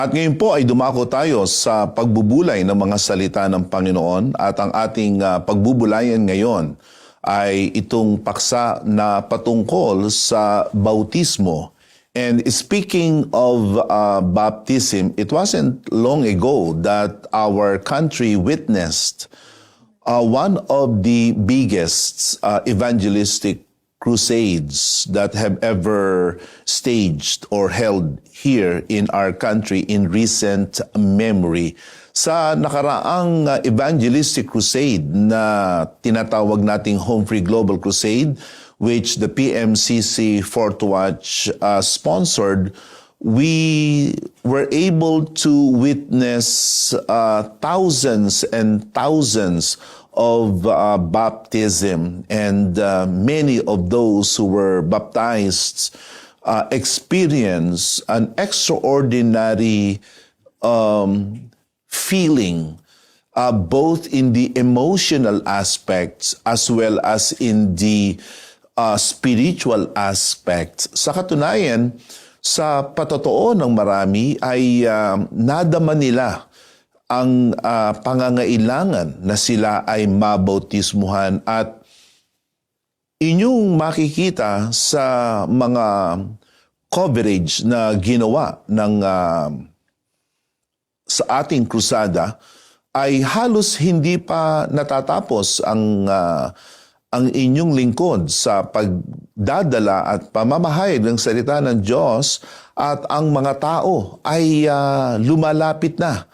At ngayon po ay dumako tayo sa pagbubulay ng mga salita ng Panginoon at ang ating pagbubulayan ngayon ay itong paksa na patungkol sa bautismo. And speaking of baptism, it wasn't long ago that our country witnessed one of the biggest evangelistic crusades that have ever staged or held here in our country in recent memory. Sa nakaraang evangelistic crusade na tinatawag nating Home Free Global Crusade, which the PMCC Fourth Watch sponsored, we were able to witness thousands and thousands of baptism, and many of those who were baptized experience an extraordinary feeling, both in the emotional aspects as well as in the spiritual aspects. Sa katunayan, sa patotoo ng marami ay nadama nila ang pangangailangan na sila ay mabautismuhan, at inyong makikita sa mga coverage na ginawa ng sa ating krusada ay halos hindi pa natatapos ang inyong lingkod sa pagdadala at pamamahayag ng salita ng Diyos, at ang mga tao ay lumalapit na.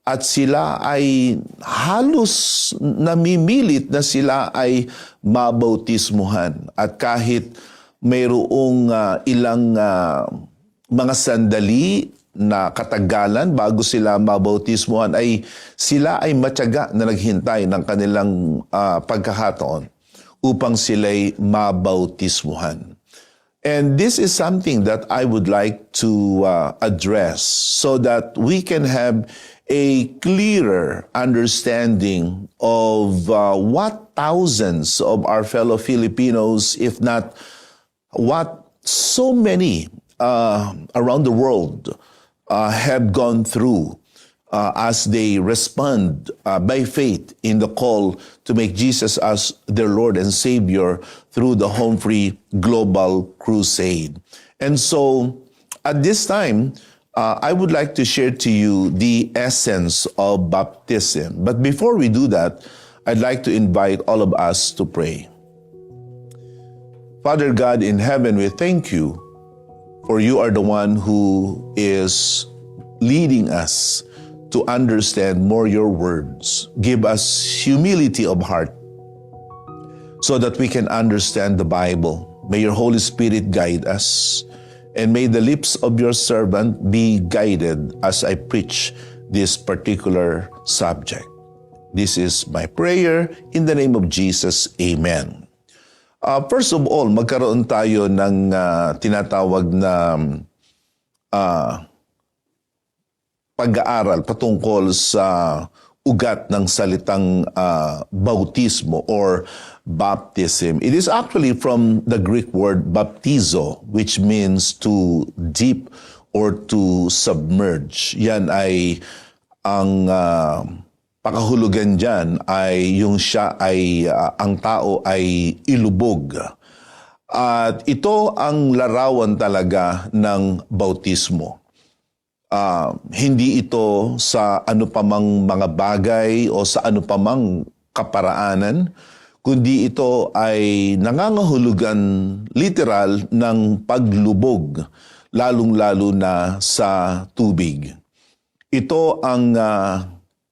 At sila ay halos namimilit na sila ay mabautismuhan. At kahit mayroong ilang mga sandali na katagalan bago sila mabautismuhan, ay sila ay matyaga na naghintay ng kanilang pagkakataon upang sila'y mabautismuhan. And this is something that I would like to address so that we can have a clearer understanding of what thousands of our fellow Filipinos, if not what so many around the world have gone through as they respond by faith in the call to make Jesus as their Lord and Savior through the Home Free Global Crusade. And so, at this time, I would like to share to you the essence of baptism. But before we do that, I'd like to invite all of us to pray. Father God in heaven, we thank you, for you are the one who is leading us to understand more your words. Give us humility of heart so that we can understand the Bible. May your Holy Spirit guide us, and may the lips of your servant be guided as I preach this particular subject. This is my prayer in the name of Jesus. Amen. First of all, magkaroon tayo ng tinatawag na pag-aaral patungkol sa ugat ng salitang bautismo or baptism. It is actually from the Greek word baptizo, which means to dip or to submerge. Yan ay ang pakahulugan dyan ay yung siya ay ang tao ay ilubog. At ito ang larawan talaga ng bautismo. Hindi ito sa ano pamang mga bagay o sa ano pamang kaparaanan, kundi ito ay nangangahulugan literal ng paglubog, lalong-lalo na sa tubig. Ito ang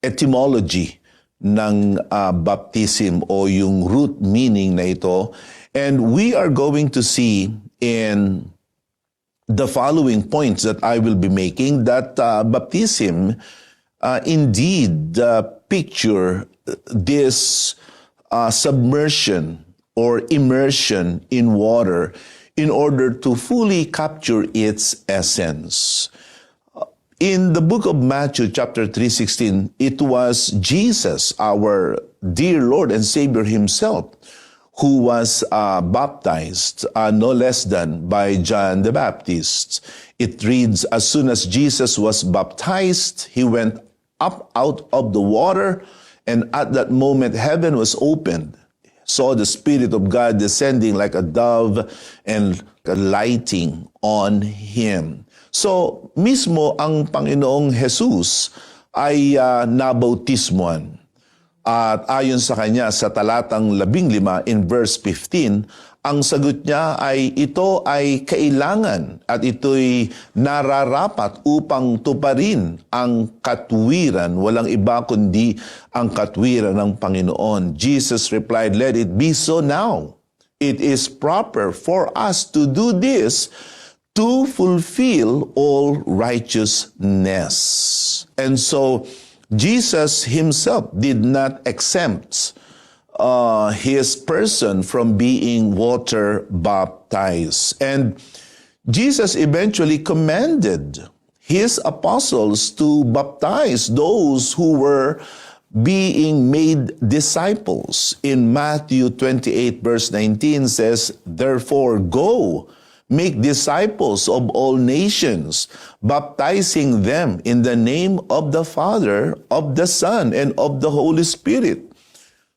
etymology ng baptism o yung root meaning na ito. And we are going to see in the following points that I will be making that baptism indeed picture this submersion or immersion in water in order to fully capture its essence. In the book of Matthew chapter 3:16, it was Jesus, our dear Lord and Savior himself, who was baptized no less than by John the Baptist. It reads, as soon as Jesus was baptized, he went up out of the water, and at that moment heaven was opened. Saw the Spirit of God descending like a dove and lighting on him. So, mismo ang Panginoong Jesus ay nabautismuhan. At ayon sa kanya sa talatang 15 in verse 15, ang sagot niya ay ito ay kailangan at ito'y nararapat upang tuparin ang katwiran, walang iba kundi ang katwiran ng Panginoon. Jesus replied, "Let it be so now. It is proper for us to do this to fulfill all righteousness." And so, Jesus himself did not exempt his person from being water baptized. And Jesus eventually commanded his apostles to baptize those who were being made disciples. In Matthew 28 verse 19 says, "Therefore go, make disciples of all nations, baptizing them in the name of the Father, of the Son, and of the Holy Spirit."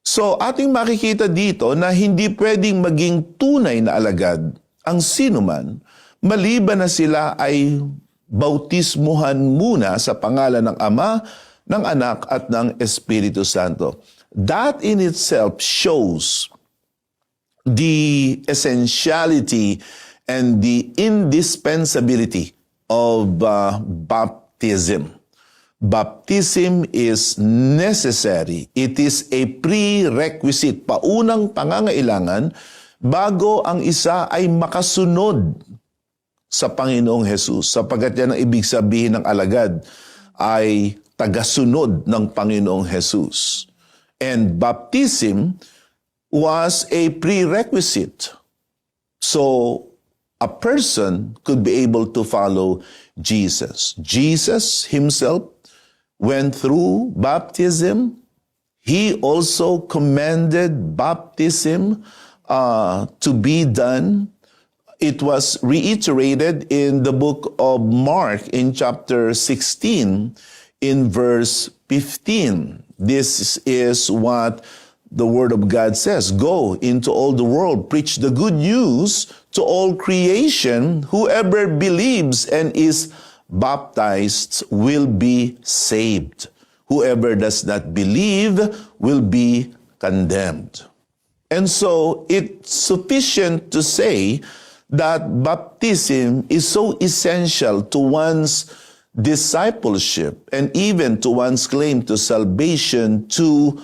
So ating makikita dito na hindi pwedeng maging tunay na alagad ang sinuman maliban na sila ay bautismuhan muna sa pangalan ng Ama, ng Anak at ng Espiritu Santo. That in itself shows the essentiality and the indispensability of baptism. Baptism is necessary. It is a prerequisite, paunang pangangailangan bago ang isa ay makasunod sa Panginoong Jesus. Sapagkat yan ang ibig sabihin ng alagad ay tagasunod ng Panginoong Jesus. And baptism was a prerequisite. So, a person could be able to follow Jesus. Jesus himself went through baptism. He also commanded baptism to be done. It was reiterated in the book of Mark in chapter 16 in verse 15. This is what the Word of God says, "Go into all the world, preach the good news to all creation. Whoever believes and is baptized will be saved. Whoever does not believe will be condemned." And so it's sufficient to say that baptism is so essential to one's discipleship and even to one's claim to salvation to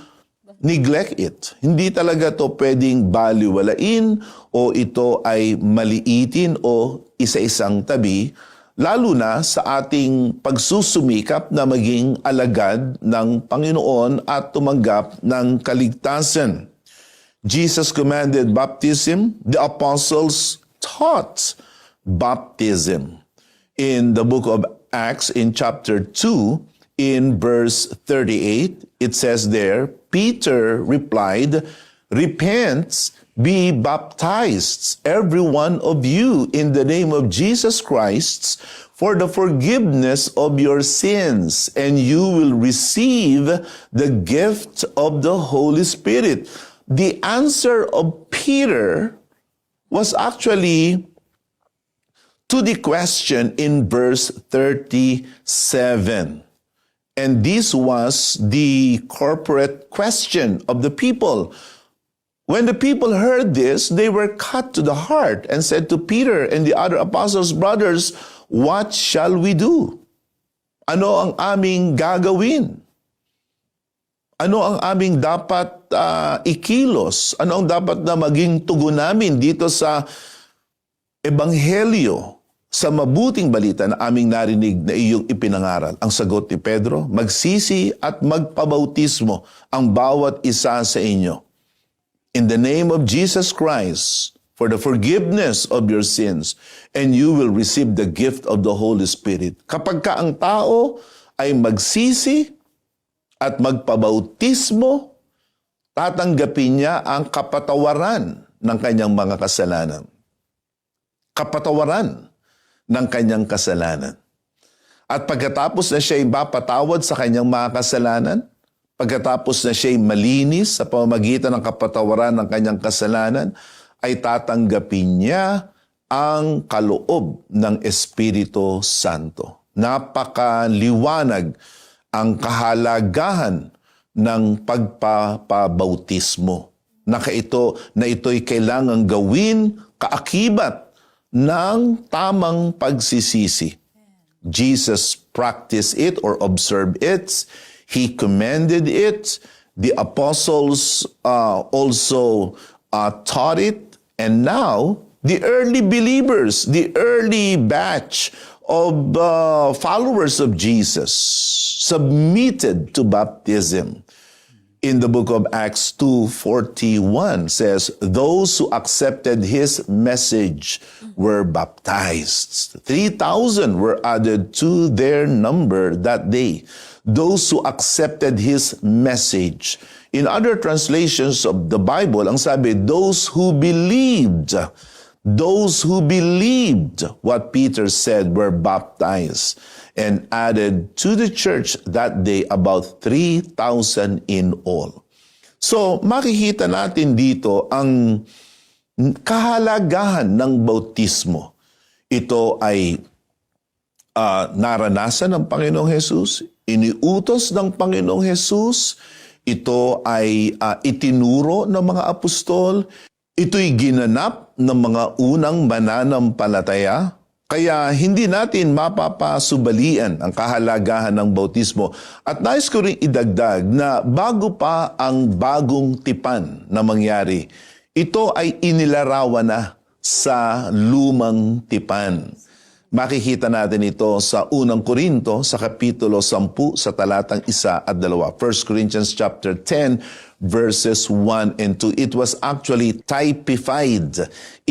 neglect it. Hindi talaga to pwedeng baliwalain o ito ay maliitin o isa-isang tabi, lalo na sa ating pagsusumikap na maging alagad ng Panginoon at tumanggap ng kaligtasan. Jesus commanded baptism. The apostles taught baptism. In the book of Acts, in chapter 2, in verse 38, it says there, Peter replied, "Repent, be baptized, every one of you, in the name of Jesus Christ, for the forgiveness of your sins, and you will receive the gift of the Holy Spirit." The answer of Peter was actually to the question in verse 37. And this was the corporate question of the people. When the people heard this, they were cut to the heart and said to Peter and the other apostles, "Brothers, what shall we do? Ano ang aming gagawin? Ano ang aming dapat ikilos? Ano ang dapat na maging tugon namin dito sa Ebanghelyo, sa mabuting balita na aming narinig na iyong ipinangaral?" Ang sagot ni Pedro, "Magsisi at magpabautismo ang bawat isa sa inyo in the name of Jesus Christ for the forgiveness of your sins, and you will receive the gift of the Holy Spirit." Kapag ka ang tao ay magsisi at magpabautismo, tatanggapin niya ang kapatawaran ng kanyang mga kasalanan. Kapatawaran ng kanyang kasalanan. At pagkatapos na siya'y mapatawad sa kanyang mga kasalanan, pagkatapos na siya'y malinis sa pamamagitan ng kapatawaran ng kanyang kasalanan, ay tatanggapin niya ang kaloob ng Espiritu Santo. Napakaliwanag ang kahalagahan ng pagpapabautismo na ito'y kailangang gawin kaakibat ng tamang pagsisisi. Jesus practiced it or observed it. He commended it. The apostles also taught it. And now, the early believers, the early batch of followers of Jesus submitted to baptism. In the book of Acts 2:41 says, those who accepted his message were baptized. 3,000 were added to their number that day. Those who accepted his message. In other translations of the Bible, ang sabi, those who believed what Peter said were baptized and added to the church that day about 3,000 in all. So, makikita natin dito ang kahalagahan ng bautismo. Ito ay naranasan ng Panginoong Hesus, iniutos ng Panginoong Hesus, ito ay itinuro ng mga apostol, ito'y ginanap ng mga unang mananampalataya. Kaya hindi natin mapapasubalian ang kahalagahan ng bautismo. At nais ko rin idagdag na bago pa ang bagong tipan na mangyari, ito ay inilarawan na sa lumang tipan. Makikita natin ito sa unang Korinto sa kapitulo 10 sa talatang 1 at 2. 1 Corinthians chapter 10 verses 1 and 2. It was actually typified.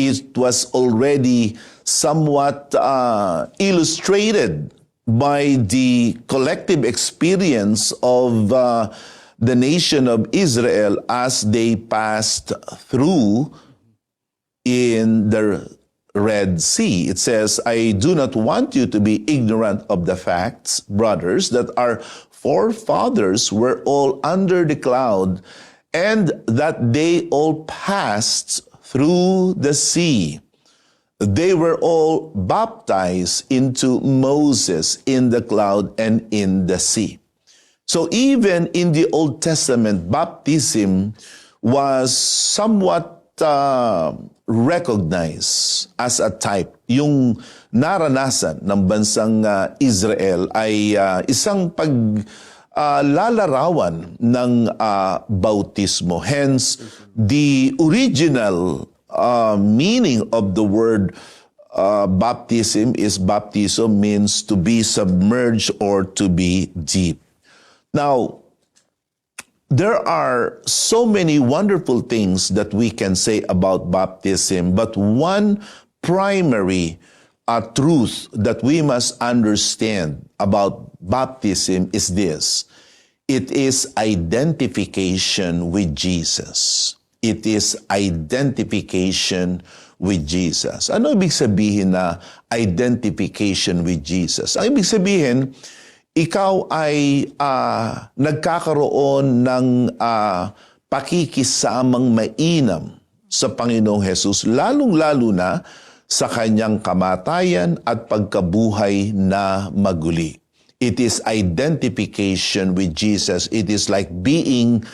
It was already somewhat illustrated by the collective experience of the nation of Israel as they passed through in the Red Sea. It says, I do not want you to be ignorant of the facts, brothers, that our forefathers were all under the cloud and that they all passed through the sea. They were all baptized into Moses in the cloud and in the sea. So even in the Old Testament, baptism was somewhat recognized as a type. Yung naranasan ng bansang Israel ay isang paglalarawan ng bautismo. Hence, the original meaning of the word baptism is baptizo means to be submerged or to be deep. Now, there are so many wonderful things that we can say about baptism, but one primary truth that we must understand about baptism is this. It is identification with Jesus. It is identification with Jesus. Ano ibig sabihin na identification with Jesus? Ang ibig sabihin, ikaw ay nagkakaroon ng pakikisamang mainam sa Panginoong Hesus, lalong-lalo na sa kanyang kamatayan at pagkabuhay na maguli. It is identification with Jesus. It is like being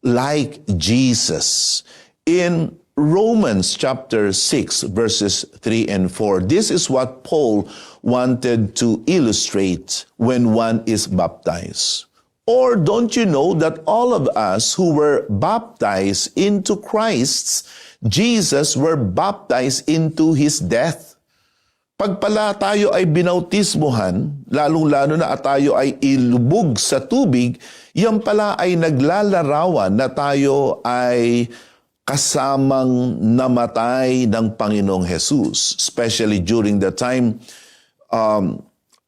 like Jesus. In Romans chapter 6 verses 3 and 4, this is what Paul wanted to illustrate when one is baptized. Or don't you know that all of us who were baptized into Christ Jesus were baptized into His death? Pag pala tayo ay binautismohan, lalong-lalo na at tayo ay ilubog sa tubig, yan pala ay naglalarawan na tayo ay kasamang namatay ng Panginoong Jesus, especially during the time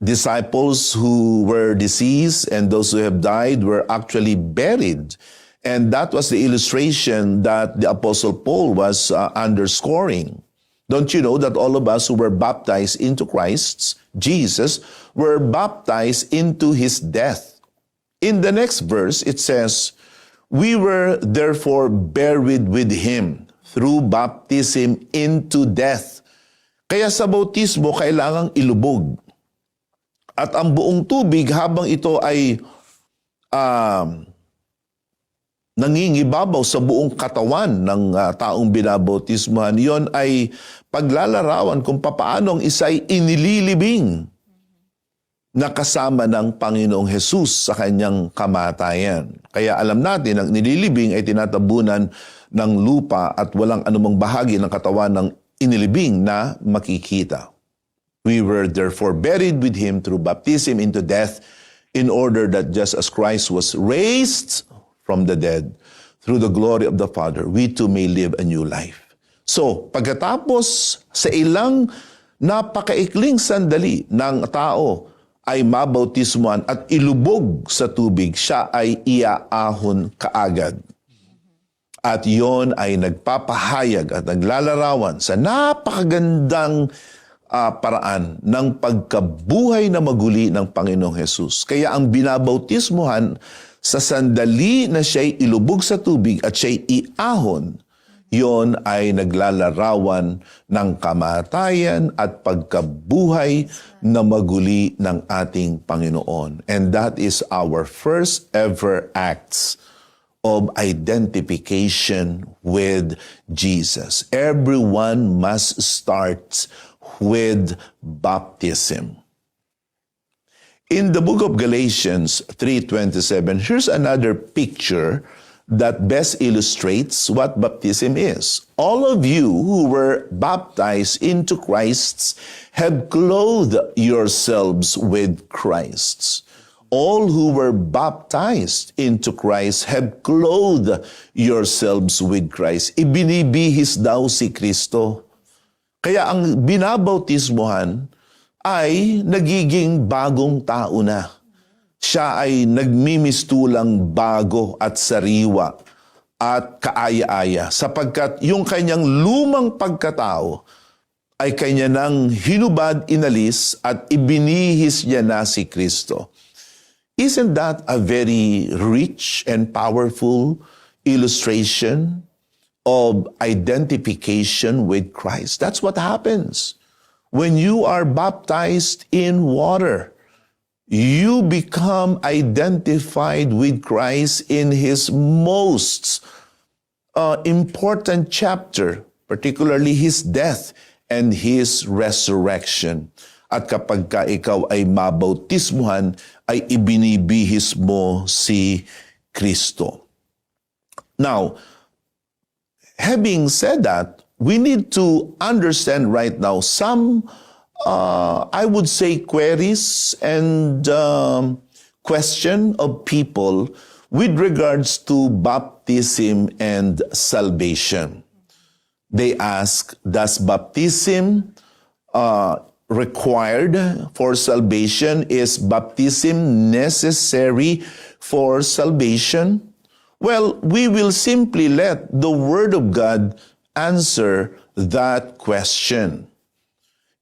disciples who were deceased and those who have died were actually buried. And that was the illustration that the Apostle Paul was underscoring. Don't you know that all of us who were baptized into Christ Jesus were baptized into his death? In the next verse, it says, "We were therefore buried with him through baptism into death." Kaya sa bautismo, kailangang ilubog. At ang buong tubig, habang ito ay nangingibabaw sa buong katawan ng taong binabautismuhan, yon ay paglalarawan kung papaano ang isa'y inililibing na kasama ng Panginoong Hesus sa kanyang kamatayan. Kaya alam natin, ang nililibing ay tinatabunan ng lupa at walang anumang bahagi ng katawan ng inilibing na makikita. We were therefore buried with him through baptism into death, in order that just as Christ was raised from the dead through the glory of the Father, we too may live a new life. So, pagkatapos sa ilang napakaikling sandali ng tao ay mabautismuhan at ilubog sa tubig, siya ay iaahon kaagad. At yon ay nagpapahayag at naglalarawan sa napakagandang paraan ng pagkabuhay na maguli ng Panginoong Hesus. Kaya ang binabautismuhan sa sandali na siya'y ilubog sa tubig at siya'y iahon, yon ay naglalarawan ng kamatayan at pagkabuhay na maguli ng ating Panginoon. And that is our first ever acts of identification with Jesus. Everyone must start with baptism. In the book of Galatians 3:27, here's another picture that best illustrates what baptism is. All of you who were baptized into Christ have clothed yourselves with Christ. All who were baptized into Christ have clothed yourselves with Christ. Ibinibihis daw si Kristo. Kaya ang binabautismuhan ay nagiging bagong tao na. Siya ay nagmimistulang bago at sariwa at kaaya-aya sapagkat yung kanyang lumang pagkatao ay kanya nang hinubad, inalis at ibinihis niya na si Kristo. Isn't that a very rich and powerful illustration of identification with Christ? That's what happens. When you are baptized in water, you become identified with Christ in his most important chapter, particularly his death and his resurrection. At kapag ka ikaw ay mabautismuhan, ay ibinibihis mo si Kristo. Now, having said that, we need to understand right now some, I would say, queries and question of people with regards to baptism and salvation. They ask, does baptism required for salvation? Is baptism necessary for salvation? Well, we will simply let the Word of God answer that question.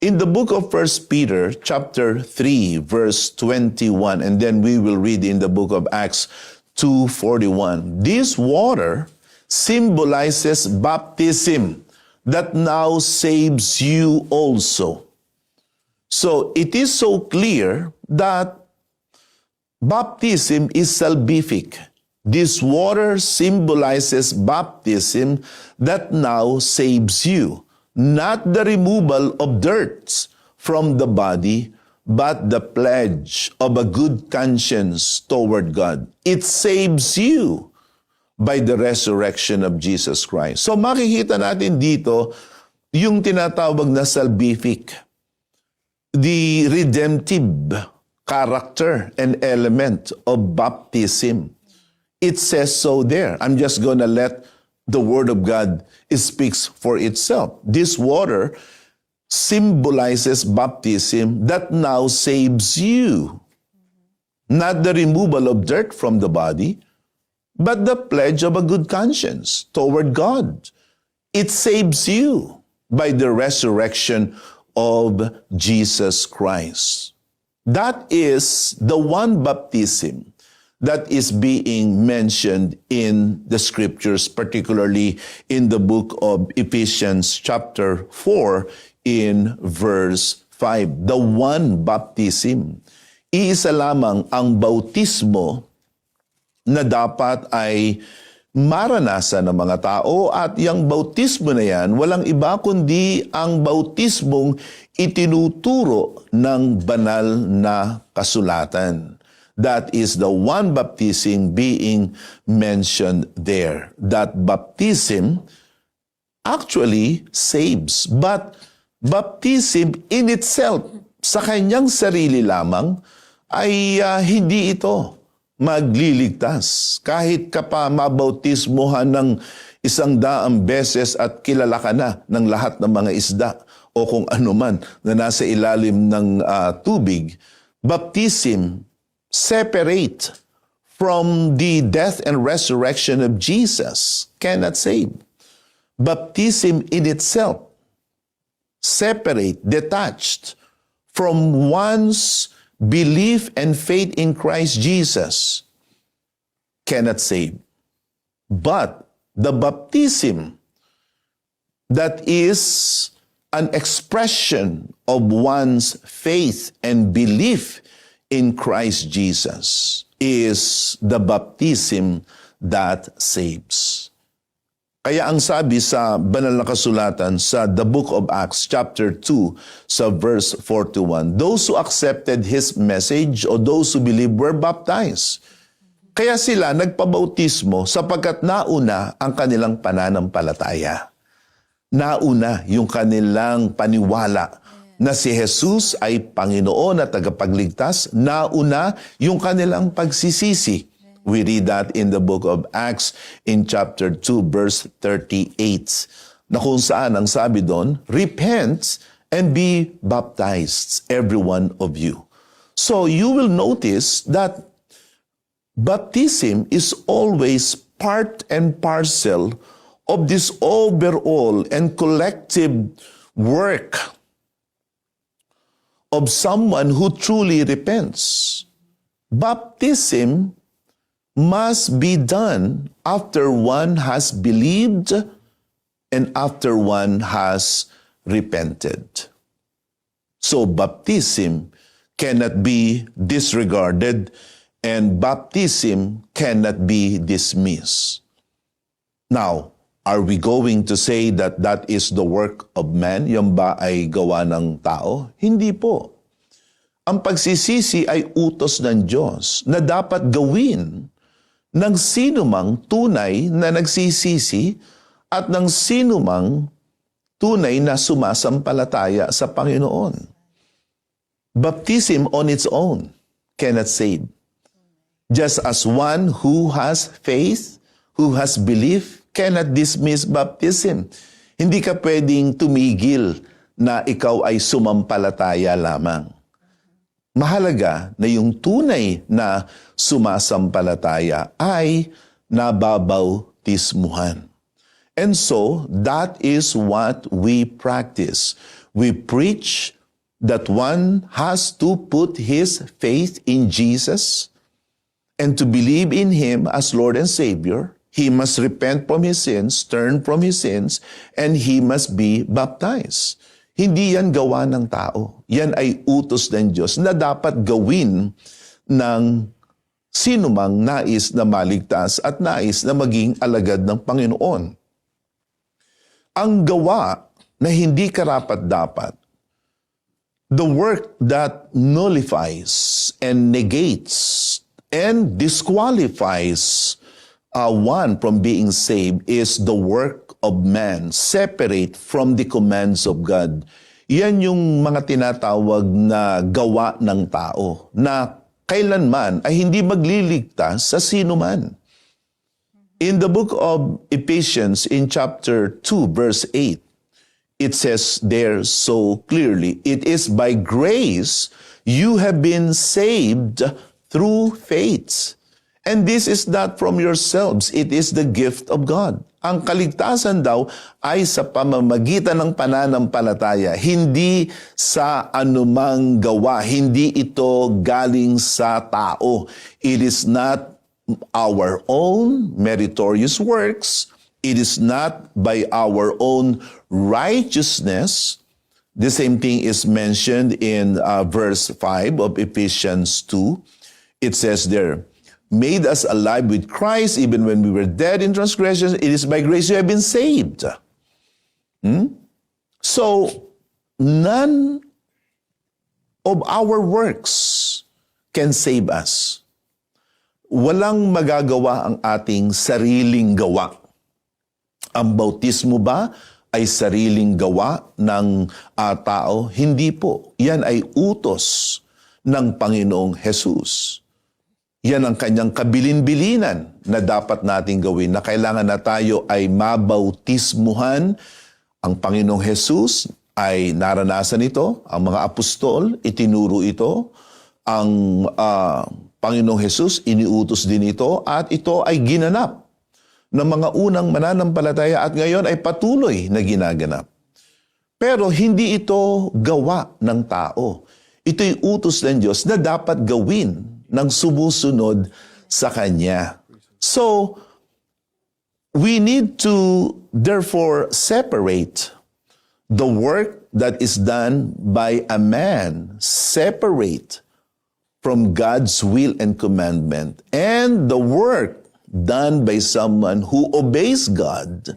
In the book of 1 Peter, chapter 3, verse 21, and then we will read in the book of Acts 2:41. This water symbolizes baptism that now saves you also. So it is so clear that baptism is salvific. This water symbolizes baptism that now saves you, not the removal of dirt from the body, but the pledge of a good conscience toward God. It saves you by the resurrection of Jesus Christ. So makikita natin dito yung tinatawag na salvific, the redemptive character and element of baptism. It says so there. I'm just going to let the Word of God speaks for itself. This water symbolizes baptism that now saves you. Not the removal of dirt from the body, but the pledge of a good conscience toward God. It saves you by the resurrection of Jesus Christ. That is the one baptism that is being mentioned in the scriptures, particularly in the book of Ephesians chapter 4 in verse 5. The one baptism. Iisa lamang ang bautismo na dapat ay maranasan ng mga tao, at yung bautismo na yan, walang iba kundi ang bautismong itinuturo ng banal na kasulatan. That is the one baptism being mentioned there. That baptism actually saves. But baptism in itself, sa kanyang sarili lamang, ay hindi ito magliligtas. Kahit ka pa mabautismohan ng 100 beses at kilala ka na ng lahat ng mga isda o kung ano man na nasa ilalim ng tubig, baptism separate from the death and resurrection of Jesus cannot save. Baptism in itself, separate, detached from one's belief and faith in Christ Jesus, cannot save. But the baptism that is an expression of one's faith and belief in Christ Jesus is the baptism that saves. Kaya ang sabi sa banal na kasulatan sa the book of Acts chapter 2 sa verse 41, those who accepted His message or those who believed were baptized. Kaya sila nagpabautismo sapagkat nauna ang kanilang pananampalataya. Nauna yung kanilang paniwala na si Jesus ay Panginoon at tagapagligtas. Nauna yung kanilang pagsisisi. We read that in the book of Acts in chapter 2 verse 38. Na kung saan ang sabi doon, repent and be baptized, every one of you. So you will notice that baptism is always part and parcel of this overall and collective work of someone who truly repents. Baptism must be done after one has believed and after one has repented. So baptism cannot be disregarded and baptism cannot be dismissed. Now, are we going to say that that is the work of man? Yan ba ay gawa ng tao? Hindi po. Ang pagsisisi ay utos ng Diyos na dapat gawin ng sinumang tunay na nagsisisi at ng sinumang tunay na sumasampalataya sa Panginoon. Baptism on its own cannot save. Just as one who has faith, who has belief, cannot dismiss baptism. Hindi ka pwedeng tumigil na ikaw ay sumampalataya lamang. Mahalaga na yung tunay na sumasampalataya ay nababautismuhan. And so, that is what we practice. We preach that one has to put his faith in Jesus and to believe in Him as Lord and Savior. He must repent from his sins, turn from his sins, and he must be baptized. Hindi yan gawa ng tao. Yan ay utos ng Diyos na dapat gawin ng sinumang nais na maligtas at nais na maging alagad ng Panginoon. Ang gawa na hindi karapat-dapat, the work that nullifies and negates and disqualifies one from being saved is the work of man, separate from the commands of God. Yan yung mga tinatawag na gawa ng tao na kailanman ay hindi magliligtas sa sino man. In the book of Ephesians in chapter 2 verse 8, it says there so clearly, it is by grace you have been saved through faith. And this is not from yourselves, it is the gift of God. Ang kaligtasan daw ay sa pamamagitan ng pananampalataya, hindi sa anumang gawa, hindi ito galing sa tao. It is not our own meritorious works, it is not by our own righteousness. The same thing is mentioned in verse 5 of Ephesians 2. It says there, made us alive with Christ even when we were dead in transgressions. It is by grace you have been saved. So, none of our works can save us. Walang magagawa ang ating sariling gawa. Ang bautismo ba ay sariling gawa ng tao? Hindi po. Yan ay utos ng Panginoong Jesus. Yan ang kanyang kabilin-bilinan na dapat nating gawin, na kailangan na tayo ay mabautismuhan. Ang Panginoong Jesus ay naranasan ito, ang mga apostol, itinuro ito, ang Panginoong Jesus, iniutos din ito, at ito ay ginanap ng mga unang mananampalataya at ngayon ay patuloy na ginaganap. Pero hindi ito gawa ng tao. Ito'y utos ng Diyos na dapat gawin ng sumusunod sa Kanya. So, we need to therefore separate the work that is done by a man, separate from God's will and commandment, and the work done by someone who obeys God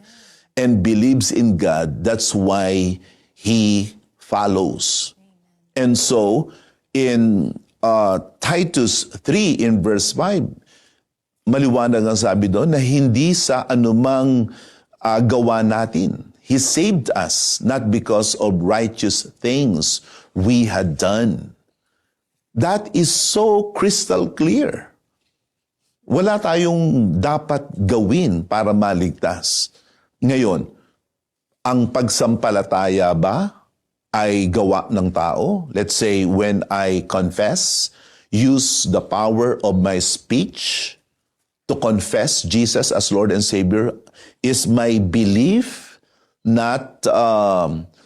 and believes in God. That's why he follows. And so, in Titus 3 in verse 5, maliwanag ang sabi doon na hindi sa anumang gawa natin. He saved us not because of righteous things we had done. That is so crystal clear. Wala tayong dapat gawin para maligtas. Ngayon, ang pagsampalataya ba ay gawa ng tao? Let's say, when I confess, use the power of my speech to confess Jesus as Lord and Savior, is my belief not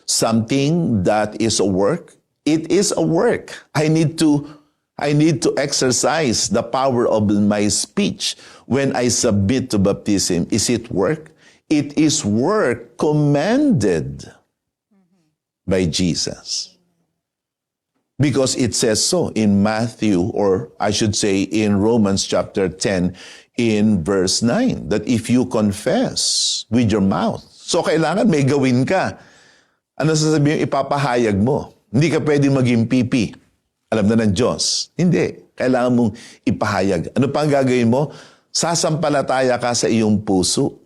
something that is a work? It is a work. I need to exercise the power of my speech when I submit to baptism. Is it work? It is work commanded by Jesus. Because it says so in Matthew, or I should say in Romans chapter 10, in verse 9, that if you confess with your mouth, so kailangan may gawin ka. Ano sasabihin? Ipapahayag mo. Hindi ka pwedeng maging pipi. Alam na ng Diyos. Hindi. Kailangan mong ipahayag. Ano pang gagawin mo? Sasampalataya ka sa iyong puso.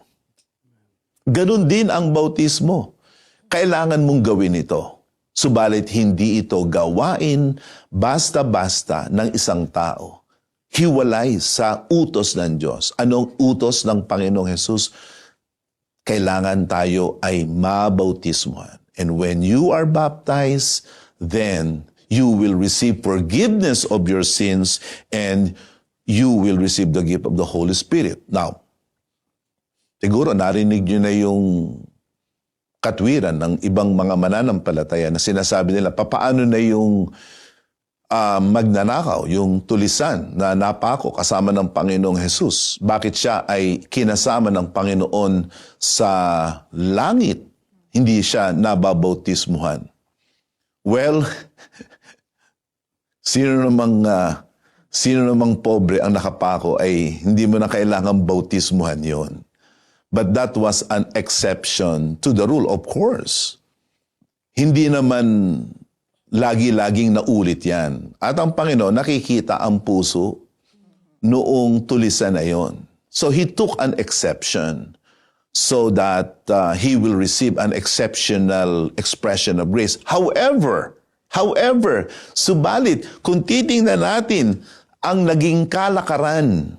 Ganun din ang bautismo. Kailangan mong gawin ito. Subalit hindi ito gawain basta-basta ng isang tao. Hiwalay sa utos ng Diyos. Anong utos ng Panginoong Jesus? Kailangan tayo ay mabautismuhan. And when you are baptized, then you will receive forgiveness of your sins and you will receive the gift of the Holy Spirit. Now, siguro narinig nyo na yung katwiran ng ibang mga mananampalataya na sinasabi nila, papaano na yung magnanakaw, yung tulisan na napako kasama ng Panginoong Jesus? Bakit siya ay kinasama ng Panginoon sa langit? Hindi siya nababautismuhan. Well, sino namang pobre ang nakapako ay hindi mo na kailangang bautismuhan yon. But that was an exception to the rule, of course. Hindi naman lagi-laging naulit yan. At ang Panginoon, nakikita ang puso noong tulisan na yon. So He took an exception so that He will receive an exceptional expression of grace. However, subalit, kung titingnan natin ang naging kalakaran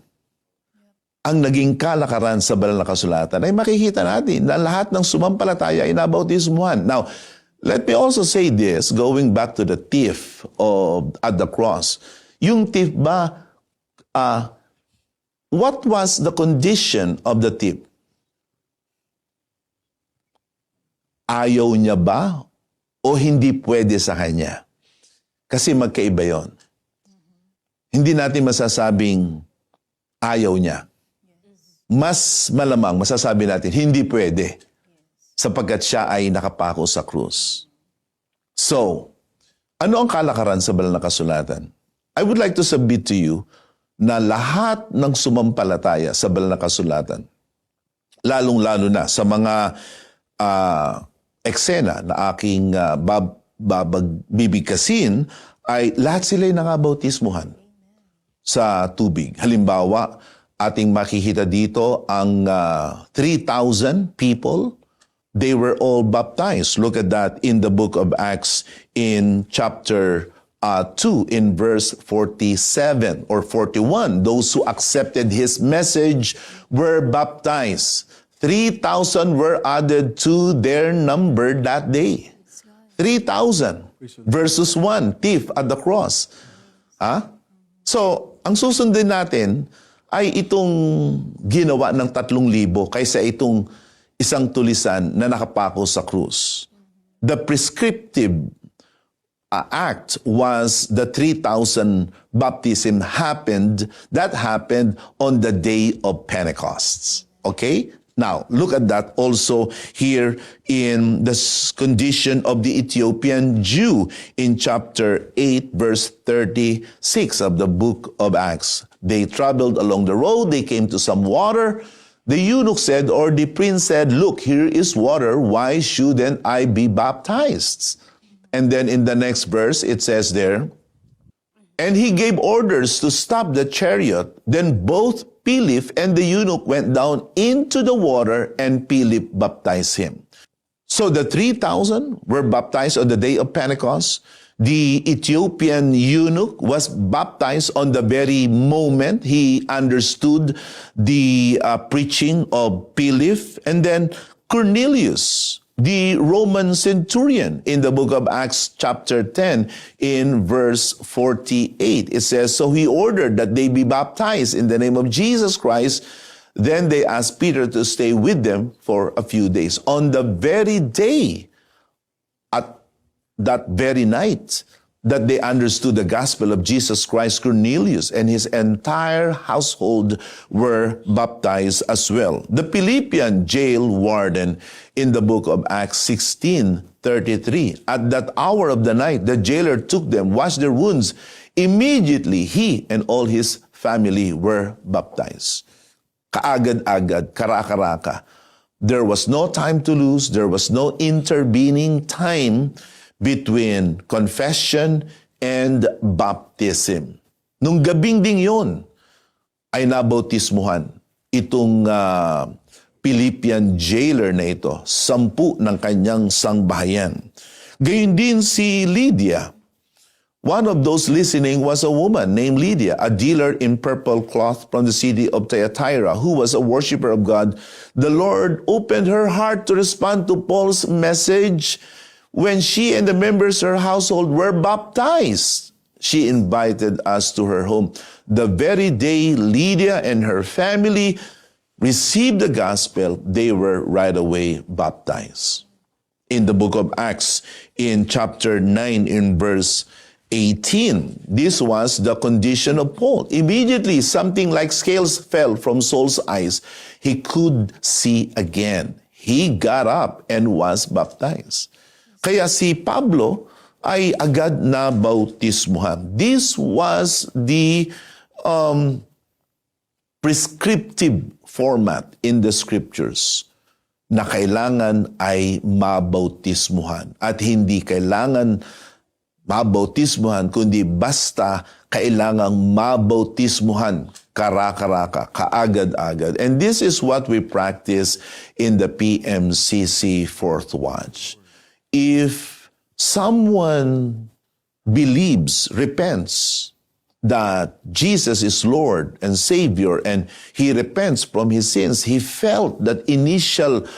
sa banal na kasulatan, ay makikita natin na lahat ng sumampalataya ay nabautismuhan. Now, let me also say this, going back to the thief at the cross. Yung thief ba, what was the condition of the thief? Ayaw niya ba o hindi pwede sa kanya? Kasi magkaiba yon. Hindi natin masasabing ayaw niya. Mas malamang masasabi natin, hindi pwede. Sapagkat siya ay nakapako sa krus. So, ano ang kalakaran sa banal na kasulatan? I would like to submit to you na lahat ng sumampalataya sa banal na kasulatan, lalong-lalo na sa mga eksena na aking bibigkasin, ay lahat sila'y nangabautismuhan sa tubig. Halimbawa, ating makikita dito ang 3,000 people. They were all baptized. Look at that in the book of Acts in chapter 2 in verse 47 or 41. Those who accepted his message were baptized. 3,000 were added to their number that day. 3,000 versus 1 thief at the cross. So, ang susundin natin ay itong ginawa ng 3,000 kaysa itong isang tulisan na nakapako sa krus. The prescriptive act was the 3,000 baptism that happened on the day of Pentecost. Okay? Now, look at that also here in the condition of the Ethiopian Jew in chapter 8, verse 36 of the book of Acts. They traveled along the road, they came to some water. The eunuch said, or the prince said, "Look, here is water, why shouldn't I be baptized?" And then in the next verse, it says there, "And he gave orders to stop the chariot. Then both Philip and the eunuch went down into the water, and Philip baptized him." So the 3,000 were baptized on the day of Pentecost. The Ethiopian eunuch was baptized on the very moment he understood the preaching of Philip. And then Cornelius, the Roman centurion, in the book of Acts chapter 10 in verse 48. It says, "So he ordered that they be baptized in the name of Jesus Christ. Then they asked Peter to stay with them for a few days." On the very day, at that very night, that they understood the gospel of Jesus Christ, Cornelius and his entire household were baptized as well. The Philippian jail warden in the book of Acts 16:33, at that hour of the night, the jailer took them, washed their wounds. Immediately, he and all his family were baptized. Kaagad-agad, kara-karaka. There was no time to lose. There was no intervening time between confession and baptism. Nung gabing ding yon, ay nabautismuhan itong Philippian jailer na ito, 10 ng kanyang sangbahayan. Gayun din si Lydia. One of those listening was a woman named Lydia, a dealer in purple cloth from the city of Thyatira, who was a worshiper of God. The Lord opened her heart to respond to Paul's message. When she and the members of her household were baptized, she invited us to her home. The very day Lydia and her family received the gospel, they were right away baptized. In the book of Acts, in chapter 9, in verse 18, this was the condition of Paul. Immediately, something like scales fell from Saul's eyes. He could see again. He got up and was baptized. Kaya si Pablo ay agad na bautismuhan. This was the prescriptive format in the scriptures na kailangan ay mabautismuhan. At hindi kailangan mabautismuhan, kundi basta kailangang mabautismuhan, kara-karaka, kaagad-agad. And this is what we practice in the PMCC Fourth Watch. If someone believes, repents that Jesus is Lord and Savior, and he repents from his sins, he felt that initial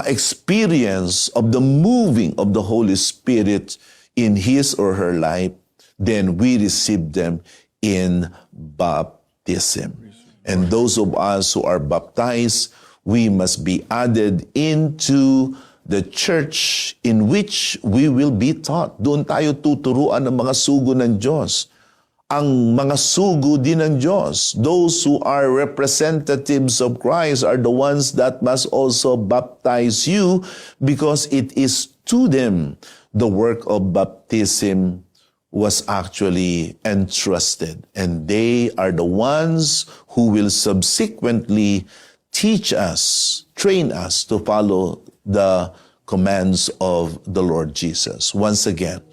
experience of the moving of the Holy Spirit in his or her life, then we receive them in baptism. And those of us who are baptized, we must be added into the church in which we will be taught. Doon tayo tuturuan ng mga sugo ng Diyos. Ang mga sugo din ng Diyos, those who are representatives of Christ, are the ones that must also baptize you, because it is to them the work of baptism was actually entrusted. And they are the ones who will subsequently teach us, train us to follow the commands of the Lord Jesus. Once again,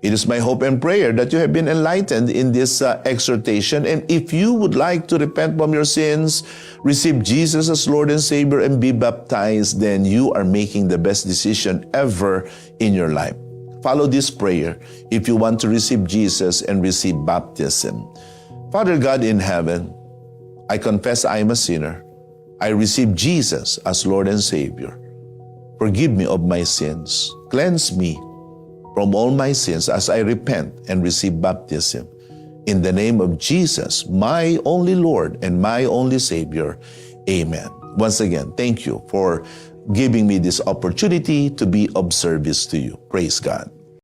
it is my hope and prayer that you have been enlightened in this exhortation. And if you would like to repent from your sins, receive Jesus as Lord and Savior, and be baptized, then you are making the best decision ever in your life. Follow this prayer if you want to receive Jesus and receive baptism. Father God in heaven, I confess I am a sinner. I receive Jesus as Lord and Savior. Forgive me of my sins. Cleanse me from all my sins as I repent and receive baptism. In the name of Jesus, my only Lord and my only Savior. Amen. Once again, thank you for giving me this opportunity to be of service to you. Praise God.